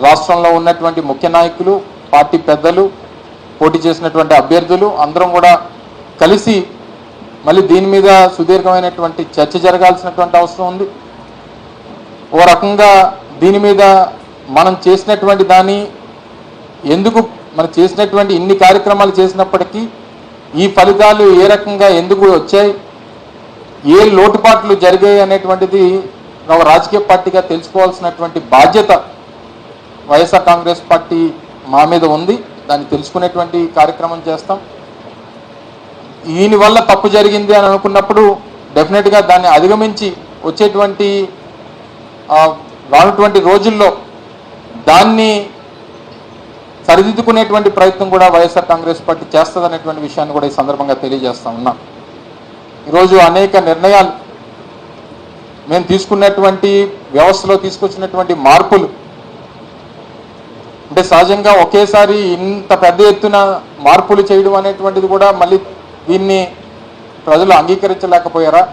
రాష్ట్రంలో ఉన్నటువంటి ముఖ్య నాయకులు, పార్టీ పెద్దలు, పోటీ చేసినటువంటి అభ్యర్థులు అందరం కూడా కలిసి మళ్ళీ దీని మీద సుదీర్ఘమైనటువంటి చర్చ జరగాల్సినటువంటి అవసరం ఉంది. ఓ రకంగా దీని మీద మనం చేసినటువంటి దాన్ని ఎందుకు మనం చేసినటువంటి ఇన్ని కార్యక్రమాలు చేసినప్పటికీ ఈ ఫలితాలు ఏ రకంగా ఎందుకు వచ్చాయి, ఏ లోటుపాట్లు జరిగాయి అనేటువంటిది ఒక రాజకీయ పార్టీగా తెలుసుకోవాల్సినటువంటి బాధ్యత వైఎస్ఆర్ కాంగ్రెస్ పార్టీ మా మీద ఉంది. దాన్ని తెలుసుకునేటువంటి కార్యక్రమం చేస్తాం. దీనివల్ల తప్పు జరిగింది అని అనుకున్నప్పుడు డెఫినెట్గా దాన్ని అధిగమించి వచ్చేటువంటి రానుటువంటి రోజుల్లో దాన్ని సరిదిద్దుకునేటువంటి ప్రయత్నం కూడా వైఎస్ఆర్ కాంగ్రెస్ పార్టీ చేస్తుందనేటువంటి విషయాన్ని కూడా ఈ సందర్భంగా తెలియజేస్తా ఉన్నాం. ఈరోజు అనేక నిర్ణయాలు మేము తీసుకున్నటువంటి వ్యవస్థలో తీసుకొచ్చినటువంటి మార్పులు అంటే సహజంగా ఒకేసారి ఇంత పెద్ద ఎత్తున మార్పులు చేయడం అనేటువంటిది కూడా మళ్ళీ దీన్ని ప్రజలు అంగీకరించలేకపోయారా?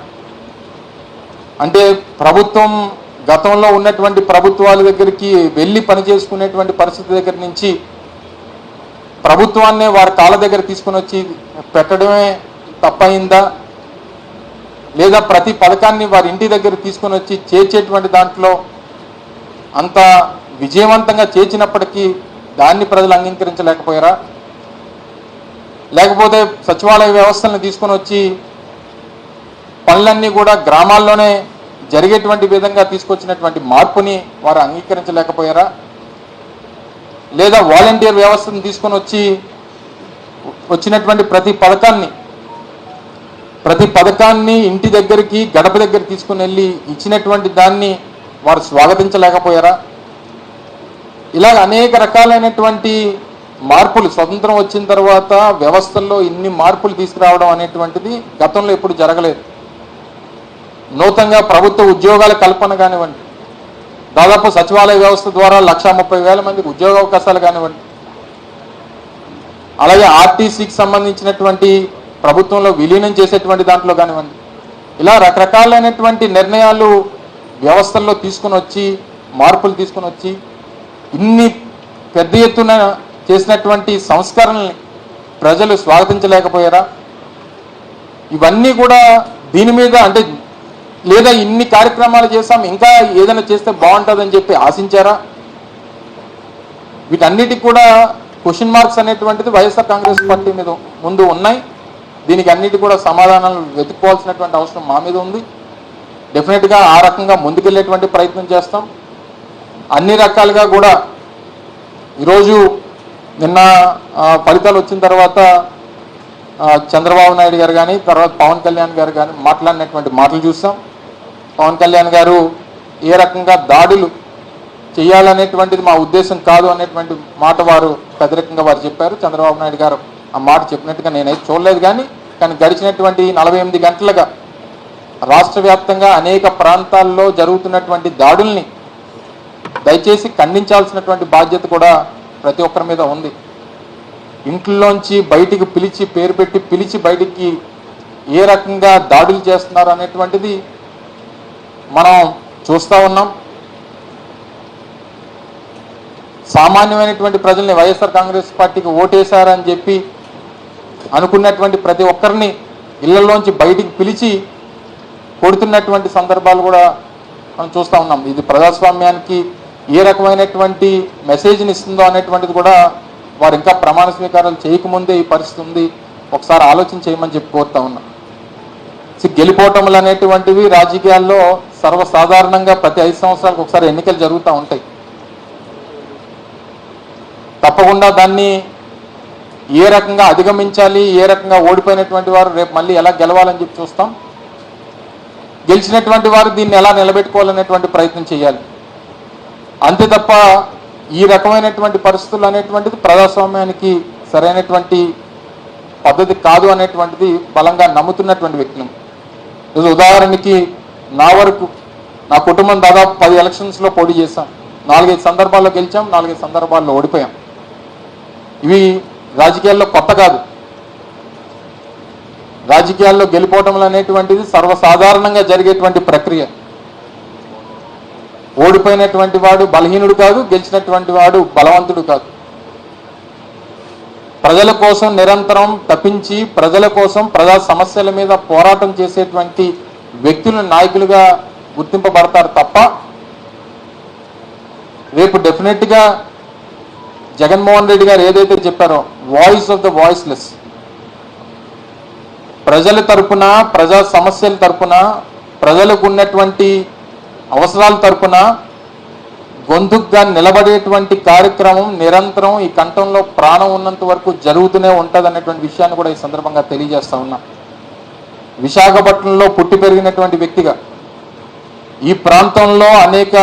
అంటే ప్రభుత్వం గతంలో ఉన్నటువంటి ప్రభుత్వాల దగ్గరికి వెళ్ళి పనిచేసుకునేటువంటి పరిస్థితి దగ్గర నుంచి ప్రభుత్వాన్నే వారి కాళ్ళ దగ్గర తీసుకుని వచ్చి పెట్టడమే తప్పయిందా, లేదా ప్రతి పథకాన్ని వారి ఇంటి దగ్గర తీసుకొని వచ్చి చేర్చేటువంటి దాంట్లో అంత విజయవంతంగా చేర్చినప్పటికీ దాన్ని ప్రజలు అంగీకరించలేకపోయారా? లేకపోతే సచివాలయ వ్యవస్థలను తీసుకొని వచ్చి పనులన్నీ కూడా గ్రామాల్లోనే జరిగేటువంటి విధంగా తీసుకొచ్చినటువంటి మార్పుని వారు అంగీకరించలేకపోయారా? లేదా వాలంటీర్ వ్యవస్థను తీసుకొని వచ్చినటువంటి ప్రతి పథకాన్ని ఇంటి దగ్గరికి గడప దగ్గర తీసుకుని వెళ్ళి ఇచ్చినటువంటి దాన్ని వారు స్వాగతించలేకపోయారా? ఇలాగ అనేక రకాలైనటువంటి మార్పులు స్వతంత్రం వచ్చిన తర్వాత వ్యవస్థల్లో ఇన్ని మార్పులు తీసుకురావడం అనేటువంటిది గతంలో ఎప్పుడు జరగలేదు. నూతనంగా ప్రభుత్వ ఉద్యోగాల కల్పన కానివ్వండి, దాదాపు సచివాలయ వ్యవస్థ ద్వారా 1,30,000 మందికి ఉద్యోగ అవకాశాలు కానివ్వండి, అలాగే ఆర్టీసీకి సంబంధించినటువంటి ప్రభుత్వంలో విలీనం చేసేటువంటి దాంట్లో కానివ్వండి, ఇలా రకరకాలైనటువంటి నిర్ణయాలు వ్యవస్థల్లో తీసుకుని వచ్చి మార్పులు తీసుకుని వచ్చి ఇన్ని పెద్ద ఎత్తున చేసినటువంటి సంస్కరణల్ని ప్రజలు స్వాగతించలేకపోయారా? ఇవన్నీ కూడా దీని మీద అంటే లేదా ఇన్ని కార్యక్రమాలు చేస్తాం ఇంకా ఏదైనా చేస్తే బాగుంటుందని చెప్పి ఆశించారా? వీటన్నిటికి కూడా క్వశ్చన్ మార్క్స్ అనేటువంటిది వైఎస్ఆర్ కాంగ్రెస్ పార్టీ మీద ముందు ఉన్నాయి. దీనికి అన్నిటి కూడా సమాధానాలు వెతుక్కోవాల్సినటువంటి అవసరం మా మీద ఉంది. డెఫినెట్గా ఆ రకంగా ముందుకెళ్ళేటువంటి ప్రయత్నం చేస్తాం. అన్ని రకాలుగా కూడా ఈరోజు నిన్న ఫలితాలు వచ్చిన తర్వాత చంద్రబాబు నాయుడు గారు కానీ తర్వాత పవన్ కళ్యాణ్ గారు కానీ మాట్లాడినటువంటి మాటలు చూస్తాం. పవన్ కళ్యాణ్ గారు ఏ రకంగా దాడులు చేయాలనేటువంటిది మా ఉద్దేశం కాదు అనేటువంటి మాట వారు పెద్దరికంగా వారు చెప్పారు. చంద్రబాబు నాయుడు గారు ఆ మాట చెప్పినట్టుగా నేనైతే చూడలేదు. కానీ గడిచినటువంటి 48 గంటలుగా రాష్ట్ర వ్యాప్తంగా అనేక ప్రాంతాల్లో జరుగుతున్నటువంటి దాడుల్ని దయచేసి ఖండించాల్సినటువంటి బాధ్యత కూడా ప్రతి ఒక్కరి మీద ఉంది. ఇంట్లోంచి బయటికి పిలిచి పేరు పెట్టి పిలిచి బయటికి ఏ రకంగా దాడులు చేస్తున్నారు అనేటువంటిది మనం చూస్తూ ఉన్నాం. సామాన్యమైనటువంటి ప్రజల్ని వైఎస్ఆర్ కాంగ్రెస్ పార్టీకి ఓటేశారని చెప్పి అనుకున్నటువంటి ప్రతి ఒక్కరిని ఇళ్లలోంచి బయటికి పిలిచి కొడుతున్నటువంటి సందర్భాలు కూడా మనం చూస్తూ ఉన్నాం. ఇది ప్రజాస్వామ్యానికి ఏ రకమైనటువంటి మెసేజ్ని ఇస్తుందో అనేటువంటిది కూడా వారు ఇంకా ప్రమాణ స్వీకారాలు చేయకముందే ఈ పరిస్థితి ఉంది. ఒకసారి ఆలోచన చేయమని చెప్పి కోరుతా ఉన్నాం. గెలిపోవటములు అనేటువంటివి రాజకీయాల్లో సర్వసాధారణంగా ప్రతి 5 సంవత్సరాలకు ఒకసారి ఎన్నికలు జరుగుతూ ఉంటాయి. తప్పకుండా దాన్ని ఏ రకంగా అధిగమించాలి, ఏ రకంగా ఓడిపోయినటువంటి వారు రేపు మళ్ళీ ఎలా గెలవాలని చెప్పి చూస్తాం. గెలిచినటువంటి వారు దీన్ని ఎలా నిలబెట్టుకోవాలనేటువంటి ప్రయత్నం చేయాలి. అంతే తప్ప ఈ రకమైనటువంటి పరిస్థితులు అనేటువంటిది ప్రజాస్వామ్యానికి సరైనటువంటి పద్ధతి కాదు అనేటువంటిది బలంగా నమ్ముతున్నటువంటి వ్యక్తులు. ఉదాహరణకి నా వరకు నా కుటుంబం దాదాపు 10 ఎలక్షన్స్లో పోటీ చేశాం. 4-5 సందర్భాల్లో గెలిచాం, 4-5 సందర్భాల్లో ఓడిపోయాం. ఇవి రాజకీయాల్లో కొత్త కాదు. రాజకీయాల్లో గెలిపోవటం అనేటువంటిది సర్వసాధారణంగా జరిగేటువంటి ప్రక్రియ. ఓడిపోయినటువంటి వాడు బలహీనుడు కాదు, గెలిచినటువంటి వాడు బలవంతుడు కాదు. ప్రజల కోసం నిరంతరం తప్పించి ప్రజల కోసం ప్రజా సమస్యల మీద పోరాటం చేసేటువంటి వ్యక్తులు నాయకులుగా గుర్తింపబడతారు తప్ప రేపు డెఫినెట్గా జగన్మోహన్ రెడ్డి గారు ఏదైతే చెప్పారో వాయిస్ ఆఫ్ ద వాయిస్లెస్, ప్రజల తరపున ప్రజా సమస్యల తరపున ప్రజలకు ఉన్నటువంటి అవసరాల తరపున గొంతుగా నిలబడేటువంటి కార్యక్రమం నిరంతరం ఈ కంఠంలో ప్రాణం ఉన్నంత వరకు జరుగుతూనే ఉంటుంది అన్నటువంటి విషయాన్ని కూడా ఈ సందర్భంగా తెలియజేస్తా ఉన్నా. విశాఖపట్నంలో పుట్టి పెరిగినటువంటి వ్యక్తిగా ఈ ప్రాంతంలో అనేక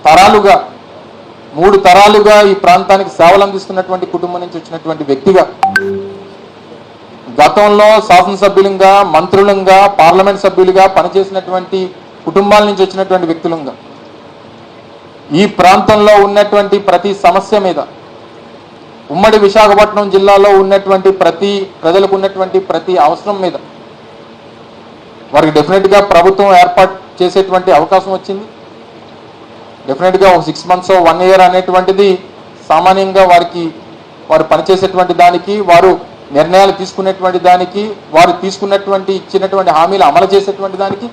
తరాలుగా 3 తరాలుగా ఈ ప్రాంతానికి సేవలు అందిస్తున్నటువంటి కుటుంబం నుంచి వచ్చినటువంటి వ్యక్తిగా గతంలో శాసనసభ్యులుగా, మంత్రులుగా, పార్లమెంట్ సభ్యులుగా పనిచేసినటువంటి కుటుంబాల నుంచి వచ్చినటువంటి వ్యక్తులుగా ఈ ప్రాంతంలో ఉన్నటువంటి ప్రతి సమస్య మీద, ఉమ్మడి విశాఖపట్నం జిల్లాలో ఉన్నటువంటి ప్రజలకు ఉన్నటువంటి ప్రతి అవసరం మీద వారికి డెఫినెట్గా ప్రభుత్వం ఏర్పాటు చేసేటువంటి అవకాశం వచ్చింది. డెఫినెట్గా 6 months 1 year అనేటువంటిది సామాన్యంగా వారు పనిచేసేటువంటి దానికి, వారు నిర్ణయాలు తీసుకునేటువంటి దానికి, వారు ఇచ్చినటువంటి హామీలు అమలు చేసేటువంటి దానికి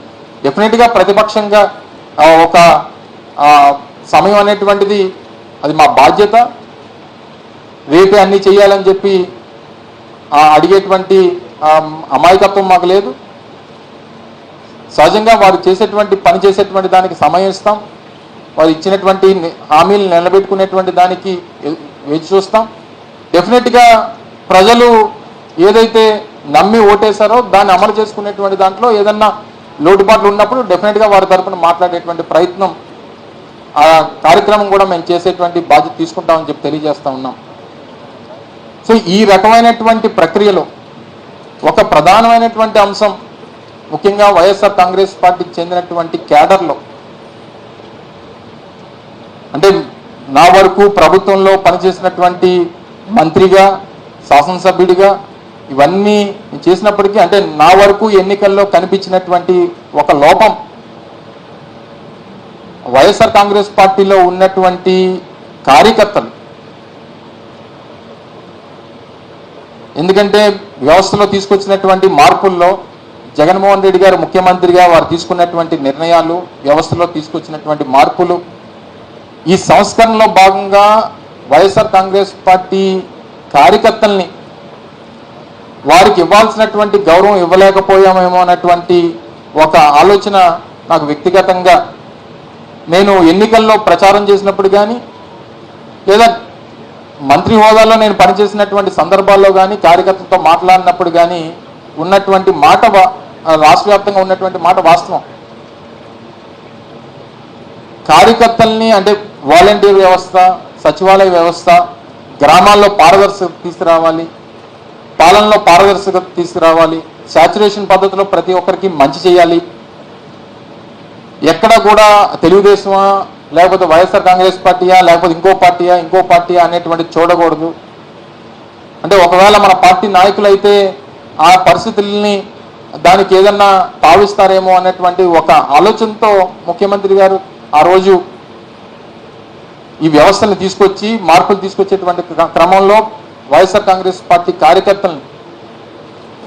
డెఫినెట్గా ప్రతిపక్షంగా ఒక సమయం అనేటువంటిది అది మా బాధ్యత. రేపే అన్నీ చేయాలని చెప్పి అడిగేటువంటి అమాయకత్వం మాకు లేదు. సహజంగా వారు పని చేసేటువంటి దానికి సమయం ఇస్తాం. వారు ఇచ్చినటువంటి హామీలు నిలబెట్టుకునేటువంటి దానికి వేచి చూస్తాం. డెఫినెట్గా ప్రజలు ఏదైతే నమ్మి ఓటేశారో దాన్ని అమలు చేసుకునేటువంటి దాంట్లో ఏదన్నా లోటుపాట్లు ఉన్నప్పుడు డెఫినెట్గా వారి తరఫున మాట్లాడేటువంటి ప్రయత్నం, ఆ కార్యక్రమం కూడా మేము చేసేటువంటి బాధ్యత తీసుకుంటామని చెప్పి తెలియజేస్తా ఉన్నాం. సో ఈ రకమైనటువంటి ప్రక్రియలో ఒక ప్రధానమైనటువంటి అంశం, ముఖ్యంగా వైఎస్ఆర్ కాంగ్రెస్ పార్టీకి చెందినటువంటి క్యాడర్లో, అంటే నా వరకు ప్రభుత్వంలో పనిచేసినటువంటి మంత్రిగా, శాసనసభ్యుడిగా ఇవన్నీ చేసినప్పటికీ అంటే నా వరకు ఎన్నికల్లో కనిపించినటువంటి ఒక లోపం వైఎస్ఆర్ కాంగ్రెస్ పార్టీలో ఉన్నటువంటి కార్యకర్తలు. ఎందుకంటే వ్యవస్థలో తీసుకొచ్చినటువంటి మార్పుల్లో జగన్మోహన్ రెడ్డి గారు ముఖ్యమంత్రిగా వారు తీసుకున్నటువంటి నిర్ణయాలు, వ్యవస్థలో తీసుకొచ్చినటువంటి మార్పులు, ఈ సంస్కరణలో భాగంగా వైఎస్ఆర్ కాంగ్రెస్ పార్టీ కార్యకర్తల్ని వారికి ఇవ్వాల్సినటువంటి గౌరవం ఇవ్వలేకపోయామేమో అన్నటువంటి ఒక ఆలోచన నాకు వ్యక్తిగతంగా, నేను ఎన్నికల్లో ప్రచారం చేసినప్పుడు కానీ లేదా మంత్రి హోదాలో నేను పనిచేసినటువంటి సందర్భాల్లో కానీ కార్యకర్తలతో మాట్లాడినప్పుడు కానీ ఉన్నటువంటి మాట, రాష్ట్ర వ్యాప్తంగా ఉన్నటువంటి మాట వాస్తవం. కార్యకర్తల్ని అంటే వాలంటీర్ వ్యవస్థ, సచివాలయ వ్యవస్థ, గ్రామాల్లో పారదర్శకత తీసుకురావాలి, పాలనలో పారదర్శకత తీసుకురావాలి, శాచురేషన్ పద్ధతిలో ప్రతి ఒక్కరికి మంచి చేయాలి. ఎక్కడ కూడా తెలుగుదేశమా లేకపోతే వైఎస్ఆర్ కాంగ్రెస్ పార్టీయా లేకపోతే ఇంకో పార్టీయా అనేటువంటి చూడకూడదు. అంటే ఒకవేళ మన పార్టీ నాయకులు అయితే ఆ పరిస్థితుల్ని దానికి ఏదన్నా భావిస్తారేమో అనేటువంటి ఒక ఆలోచనతో ముఖ్యమంత్రి గారు ఆ రోజు ఈ వ్యవస్థను తీసుకొచ్చి మార్పులు తీసుకొచ్చేటువంటి క్రమంలో వైఎస్ఆర్ కాంగ్రెస్ పార్టీ కార్యకర్తలను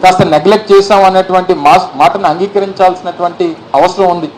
కాస్త నెగ్లెక్ట్ చేశాం అనేటువంటి మాటను అంగీకరించాల్సినటువంటి అవసరం ఉంది.